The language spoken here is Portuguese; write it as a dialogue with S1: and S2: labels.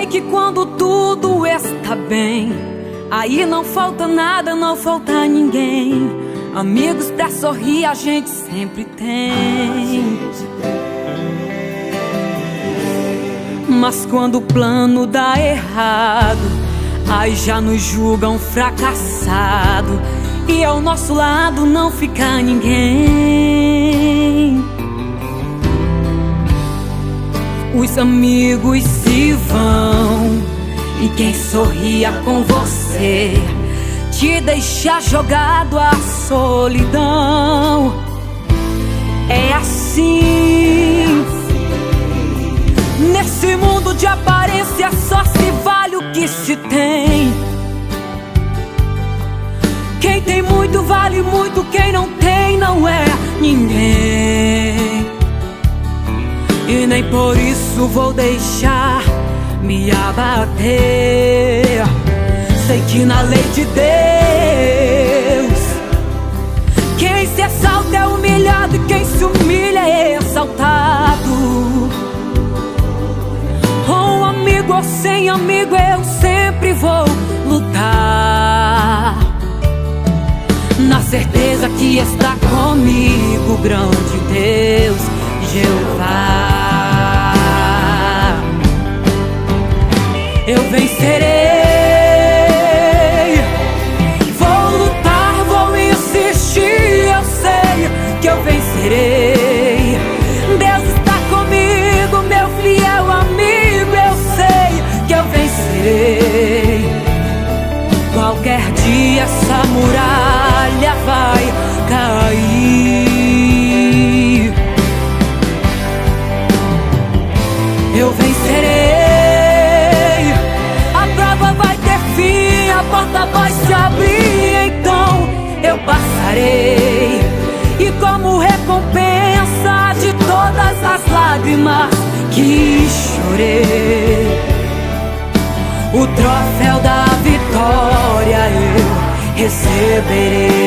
S1: sei que quando tudo está bem, aí não falta nada, não falta ninguém. Amigos pra sorrir a gente sempre tem. Mas quando o plano dá errado, aí já nos julgam fracassado, e ao nosso lado não fica ninguém. Os amigos se vão, e quem sorria com você te deixa jogado à solidão. É assim, nesse mundo de aparência só se vale o que se tem. Quem tem muito vale muito, quem não tem não é ninguém. E nem por isso vou deixar me abater. Sei que na lei de Deus, quem se exalta é humilhado, e quem se humilha é exaltado. Com amigo ou sem amigo, eu sempre vou lutar, na certeza que está comigo o grande Deus, Jeová. Eu vencerei, vou lutar, vou insistir, eu sei que eu vencerei. Deus está comigo, meu fiel amigo, eu sei que eu vencerei. Qualquer dia essa muralha vai cair. Eu vencerei, a prova vai ter fim, a porta vai se abrir, então eu passarei. E como recompensa de todas as lágrimas que chorei, o troféu da vitória eu receberei.